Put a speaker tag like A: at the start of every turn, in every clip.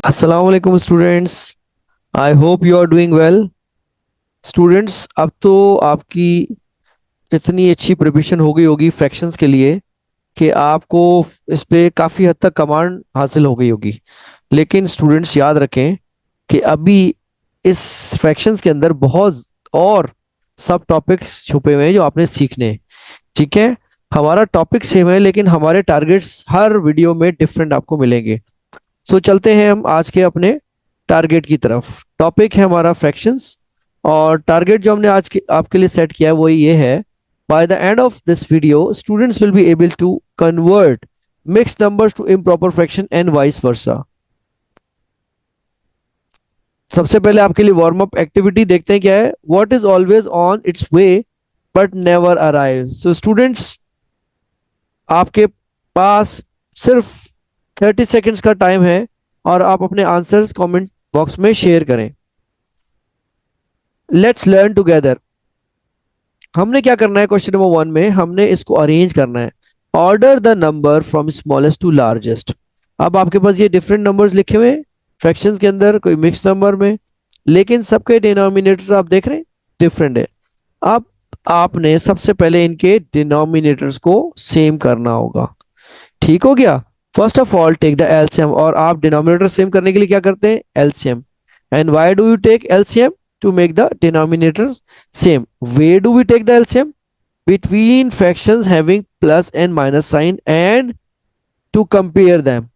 A: अस्सलाम वालेकुम students. I hope you are doing well. Students, अब तो आपकी इतनी अच्छी प्रिपरेशन हो गई होगी फ्रैक्शंस के लिए कि आपको इस पे काफ़ी हद तक कमांड हासिल हो गई होगी। लेकिन स्टूडेंट्स याद रखें कि अभी इस फ्रैक्शंस के अंदर बहुत और सब टॉपिक्स छुपे हुए हैं जो आपने सीखने हैं। ठीक है, हमारा टॉपिक सेम है लेकिन हमारे टारगेट्स हर वीडियो में डिफरेंट आपको मिलेंगे। सो चलते हैं हम आज के अपने टारगेट की तरफ। टॉपिक है हमारा फ्रैक्शंस, और टारगेट जो हमने आज के आपके लिए सेट किया है वो ये है: by the end of this video students will be able to convert mixed numbers to improper fraction and vice versa. सबसे पहले आपके लिए वार्म अप एक्टिविटी देखते हैं क्या है। What is always on it's way but never arrive. So students, आपके पास सिर्फ 30 सेकेंड्स का टाइम है और आप अपने आंसर्स कमेंट बॉक्स में शेयर करें। Let's learn together. हमने क्या करना है, क्वेश्चन नंबर 1 में हमने इसको अरेंज करना है। Order the number from smallest to largest. अब आपके पास ये डिफरेंट नंबर्स लिखे हुए हैं फ्रैक्शंस के अंदर, कोई मिक्स नंबर में, लेकिन सबके डिनोमिनेटर आप देख रहे हैं डिफरेंट है। अब आपने सबसे पहले इनके डिनोमिनेटर्स को सेम करना होगा। ठीक हो गया। First of all take the LCM, और आप डिनोमिनेटर सेम करने के लिए क्या करते हैं, LCM. And why do you take LCM? To make the denominator same. Where do we take the LCM? Between fractions having plus and minus sign and to compare them.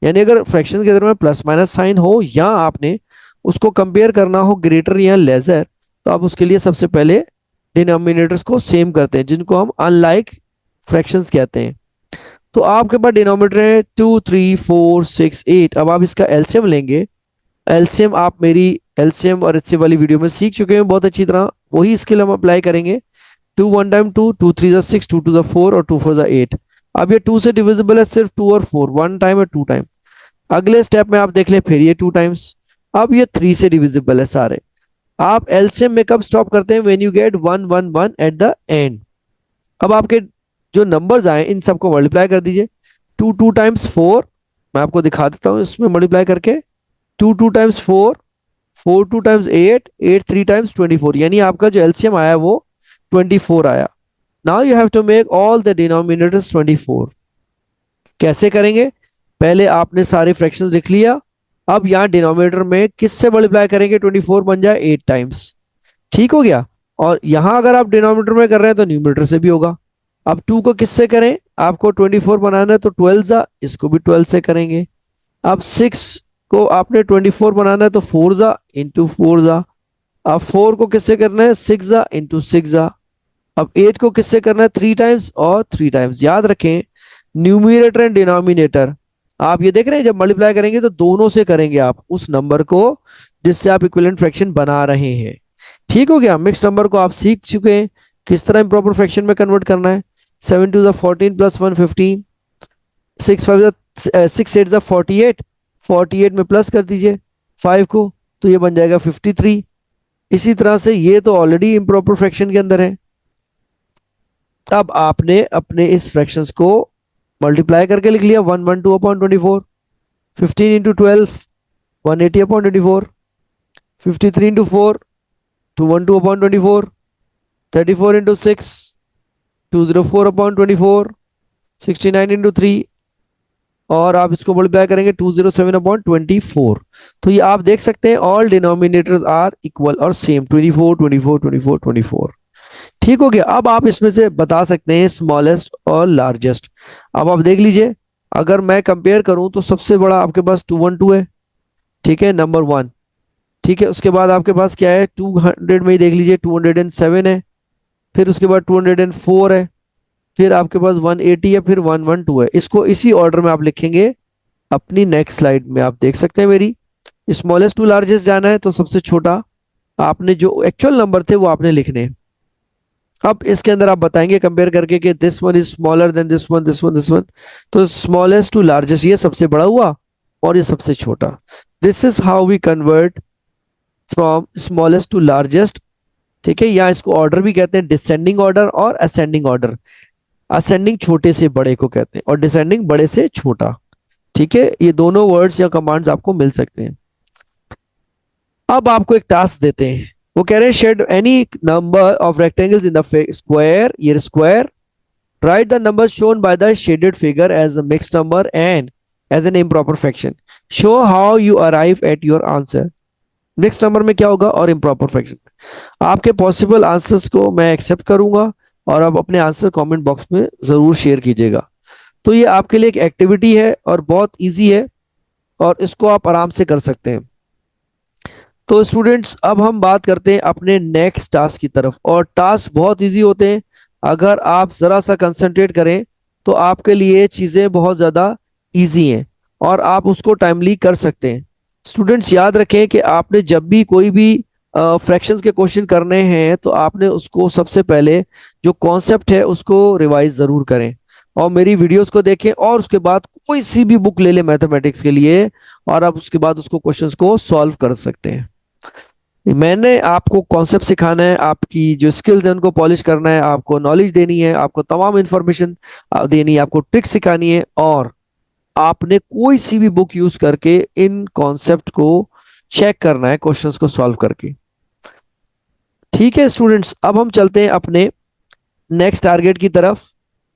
A: यानी अगर fraction के अंदर में प्लस माइनस साइन हो या आपने उसको compare करना हो ग्रेटर या लेसर, तो आप उसके लिए सबसे पहले डिनोमिनेटर्स को सेम करते हैं, जिनको हम अनलाइक फ्रैक्शंस कहते हैं। तो आपके पास डिनोमिनेटर है 2 3 4 6 8। अब आप इसका एलसीएम लेंगे। एलसीएम आप मेरी एलसीएम और एचसीएफ वाली वीडियो में सीख चुके हैं बहुत अच्छी तरह, वही स्किल हम अप्लाई करेंगे। 2 1 टाइम 2, 2 3 6, 2 2 4 और 2 4 8। अब ये 2 से डिविजिबल है सिर्फ 2 और 4, 1 टाइम और 2 टाइम। अगले स्टेप में आप देख ले, फिर ये 2 टाइम्स। अब ये 3 से डिविजिबल है सारे। आप एलसीएम में कब स्टॉप करते हैं? When you get 1 1 1 at the end. अब आपके जो नंबर्स आए इन सबको मल्टीप्लाई कर दीजिए। 2 2 टाइम्स 4, मैं आपको दिखा देता हूँ इसमें मल्टीप्लाई करके। 2 2 टाइम्स 4, 4 2 टाइम्स 8, 8 3 टाइम्स 24, यानी आपका जो एलसीएम आया वो 24 आया। Now you have to make all the denominators 24। कैसे करेंगे? पहले आपने सारे फ्रैक्शंस लिख लिया। अब यहाँ डिनोमिनेटर में किससे मल्टीप्लाई करेंगे? 24 बन जाए 8 टाइम्स। ठीक हो गया। और यहाँ अगर आप डिनोमिनेटर में कर रहे हैं तो न्यूमरेटर से भी होगा। अब 2 को किससे करें? आपको 24 बनाना है तो 12 जा, इसको भी 12 से करेंगे। अब 6 को आपने 24 बनाना है तो 4 जा इंटू 4 जा। अब 4 को किससे करना है? 6 जा इंटू 6 जा। अब 8 को किससे करना है? 3 टाइम्स और 3 टाइम्स। याद रखें, न्यूमिनेटर एंड डिनोमिनेटर आप ये देख रहे हैं, जब मल्टीप्लाई करेंगे तो दोनों से करेंगे आप उस नंबर को जिससे आप इक्विवेलेंट फ्रैक्शन बना रहे हैं। ठीक हो गया। मिक्स नंबर को आप सीख चुके हैं किस तरह इम्प्रॉपर फ्रैक्शन में कन्वर्ट करना है। 7 2 14 प्लस 1 15, 6 8 48 में प्लस कर दीजिए 5 को, तो ये बन जाएगा 53। इसी तरह से ये तो ऑलरेडी इम्प्रॉपर फ्रैक्शन के अंदर है। अब आपने अपने इस फ्रैक्शंस को मल्टीप्लाई करके लिख लिया। 1 1 2 upon 24, 15 into 12, 180 upon 24, 53 into 4, 212 upon 24, 34 into 6, 204 upon 24, 69 into 3, और आप इसको मल्टीप्लाई करेंगे 207 अपॉन 24। तो ये आप देख सकते हैं ऑल डिनोमिनेटर्स आर इक्वल और सेम, 24 24 24 24। ठीक हो गया। अब आप इसमें से बता सकते हैं स्मॉलेस्ट और लार्जेस्ट। अब आप देख लीजिए, अगर मैं कंपेयर करूं तो सबसे बड़ा आपके पास 212 है। ठीक है, नंबर 1। ठीक है, उसके बाद आपके पास क्या है? 200 में ही देख लीजिए, 207 है। फिर उसके बाद 204 है। फिर आपके पास 180 है, फिर 112 है। इसको इसी ऑर्डर में आप लिखेंगे अपनी नेक्स्ट स्लाइड में। आप देख सकते हैं मेरी स्मॉलेस्ट टू लार्जेस्ट जाना है तो सबसे छोटा आपने जो एक्चुअल नंबर थे वो आपने लिखने हैं। अब इसके अंदर आप बताएंगे कंपेयर करके कि this one is smaller than this one, this one, this one. तो स्मॉलेस्ट टू लार्जेस्ट ये सबसे बड़ा हुआ और ये सबसे छोटा। This is how we convert from smallest to largest. ठीक है, या इसको ऑर्डर भी कहते हैं, डिसेंडिंग ऑर्डर और असेंडिंग ऑर्डर। असेंडिंग छोटे से बड़े को कहते हैं और डिसेंडिंग बड़े से छोटा। ठीक है, ये दोनों वर्ड्स या कमांड्स आपको मिल सकते हैं। अब आपको एक टास्क देते हैं, वो कह रहे हैं shade any number of rectangles in the square, ये square, right the number shown by the shaded figure as a mixed number and as an improper fraction, show how you arrive at your answer. Mixed number में क्या होगा और improper fraction. आपके possible answers को मैं accept करूंगा और आप अपने आंसर कमेंट बॉक्स में जरूर शेयर कीजिएगा। तो ये आपके लिए एक एक्टिविटी है और बहुत इजी है और इसको आप आराम से कर सकते हैं। तो स्टूडेंट्स अब हम बात करते हैं अपने नेक्स्ट टास्क की तरफ, और टास्क बहुत इजी होते हैं। अगर आप जरा सा कंसंट्रेट करें तो आपके लिए चीजें बहुत ज्यादा इजी हैं और आप उसको टाइमली कर सकते हैं। स्टूडेंट्स याद रखें कि आपने जब भी कोई भी फ्रैक्शंस के क्वेश्चन करने हैं तो आपने उसको सबसे पहले जो कॉन्सेप्ट है उसको रिवाइज जरूर करें और मेरी वीडियोस को देखें, और उसके बाद कोई सी भी बुक ले लें मैथमेटिक्स के लिए और आप उसके बाद उसको क्वेश्चंस को सॉल्व कर सकते हैं। मैंने आपको कॉन्सेप्ट सिखाना है, आपकी जो स्किल्स है उनको पॉलिश करना है, आपको नॉलेज देनी है, आपको तमाम इंफॉर्मेशन देनी है, आपको ट्रिक्स सिखानी है, और आपने कोई सी भी बुक यूज करके इन कॉन्सेप्ट को चेक करना है क्वेश्चंस को सॉल्व करके। ठीक है स्टूडेंट्स, अब हम चलते हैं अपने नेक्स्ट टारगेट की तरफ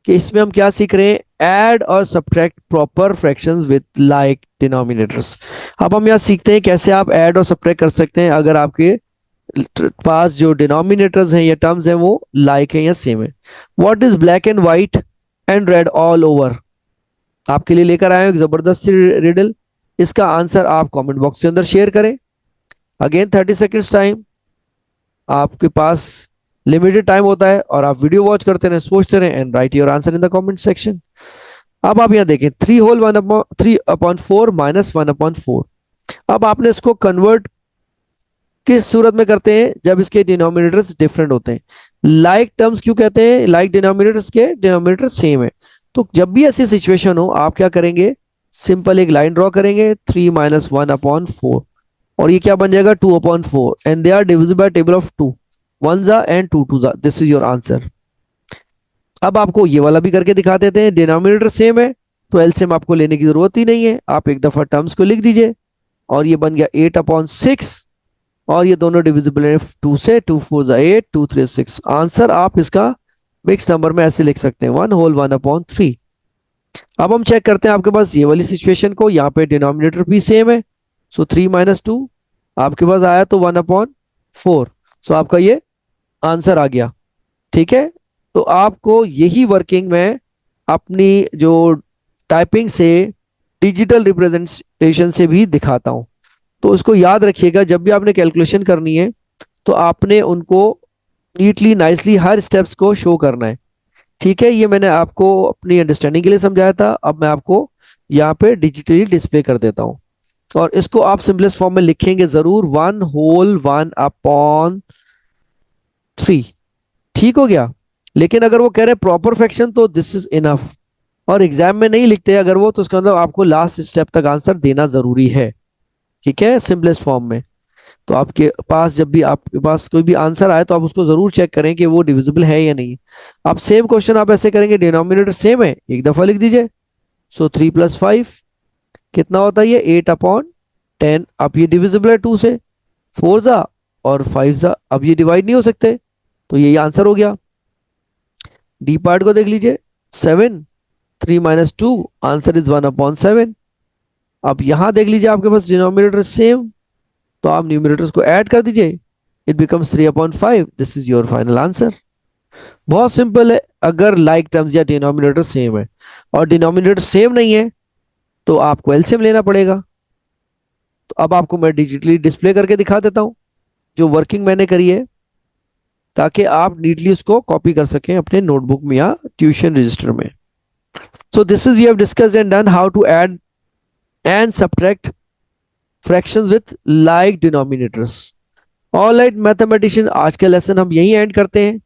A: कि इसमें हम क्या सीख रहे हैं, ऐड और subtract proper fractions with like denominators. अब हम यहाँ सीखते हैं कैसे आप ऐड और सब्ट्रैक्ट कर सकते हैं अगर आपके पास जो डिनोमिनेटर्स हैं या टर्म्स हैं वो लाइक है या सेम है। What is black and white and read all over, आपके लिए लेकर आए एक जबरदस्त सी रिडल। इसका आंसर आप कमेंट बॉक्स के अंदर शेयर करें। अगेन 30 सेकेंड्स टाइम, आपके पास लिमिटेड टाइम होता है और आप वीडियो वॉच करते रहे, सोचते रहे and right your answer in the comment section. अब आप यहाँ देखें 3 होल 3/4 माइनस 1/4। अब आपने इसको कन्वर्ट किस सूरत में करते हैं, जब इसके डिनोमिनेटर्स डिफरेंट होते हैं। लाइक टर्म्स क्यों कहते हैं, लाइक डिनोमिनेटर्स के डिनोमिनेटर सेम है। तो जब भी ऐसी सिचुएशन हो आप क्या करेंगे, सिंपल एक लाइन ड्रॉ करेंगे 3 माइनस 1/4 और ये क्या बन जाएगा 2/4 and they are divisible by table of 2 1 जा एंड 2 2 जा, दिस इज योर आंसर। अब आपको ये वाला भी करके दिखा देते हैं, डिनोमिनेटर सेम है तो एलसीएम आपको लेने की जरूरत ही नहीं है, आप एक दफा टर्म्स को लिख दीजिए और ये बन गया 8/6 और ये दोनों डिविजिबल है 2 से, 2 4 जा 8 2 3 6। आंसर आप इसका मिक्स नंबर में ऐसे लिख सकते हैं 1 होल 1/3। अब हम चेक करते हैं आपके पास ये वाली सिचुएशन को, यहाँ पे डिनोमिनेटर भी सेम है, सो 3 माइनस 2 आपके पास आया तो 1/4, सो आपका ये आंसर आ गया। ठीक है, तो आपको यही वर्किंग में अपनी जो टाइपिंग से डिजिटल रिप्रेजेंटेशन से भी दिखाता हूं। तो इसको याद रखिएगा, जब भी आपने कैलकुलेशन करनी है तो आपने उनको नीटली नाइसली हर स्टेप्स को शो करना है। ठीक है, ये मैंने आपको अपनी अंडरस्टैंडिंग के लिए समझाया था, अब मैं आपको यहाँ पे डिजिटली डिस्प्ले कर देता हूँ और इसको आप सिंपलेस्ट फॉर्म में लिखेंगे जरूर 1 होल 1/3। ठीक हो गया। लेकिन अगर वो कह रहे हैं प्रॉपर फ्रैक्शन तो दिस इज इनफ, और एग्जाम में नहीं लिखते अगर वो, तो उसका मतलब आपको लास्ट स्टेप तक आंसर देना जरूरी है। ठीक है, सिंपलेस्ट फॉर्म में। तो आपके पास जब भी आपके पास कोई भी आंसर आए तो आप उसको जरूर चेक करें कि वो डिविजिबल है या नहीं। आप सेम क्वेश्चन आप ऐसे करेंगे, डिनोमिनेटर सेम है एक दफा लिख दीजिए, सो 3 + 5 कितना होता है ये 8/10। अब ये डिविजिबल है 2 से, 4 जा और 5 जा, अब ये डिवाइड नहीं हो सकते तो यही आंसर हो गया। डी पार्ट को देख लीजिए 7 3 माइनस 2 आंसर इज 1/7। अब यहां देख लीजिए आपके पास डिनोमिनेटर सेम तो आप न्यूमरेटर्स को ऐड कर दीजिए, it becomes 3/5, this is your final answer. बहुत सिंपल है। अगर लाइक टर्म्स या डिनोमिनेटर सेम है और डिनोमिनेटर सेम नहीं है तो आपको एलसीएम लेना पड़ेगा। तो अब आपको मैं डिजिटली डिस्प्ले करके दिखा देता हूं जो वर्किंग मैंने करी है, ताकि आप नीटली उसको कॉपी कर सकें अपने नोटबुक में या ट्यूशन रजिस्टर में। So this is we have discussed and done how to add and subtract fractions with like denominators. Alright mathematician, आज का लेसन हम यहीं एंड करते हैं।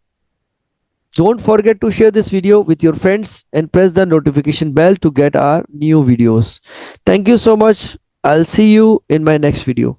A: Don't forget to share this video with your friends and press the notification bell to get our new videos. Thank you so much. I'll see you in my next video.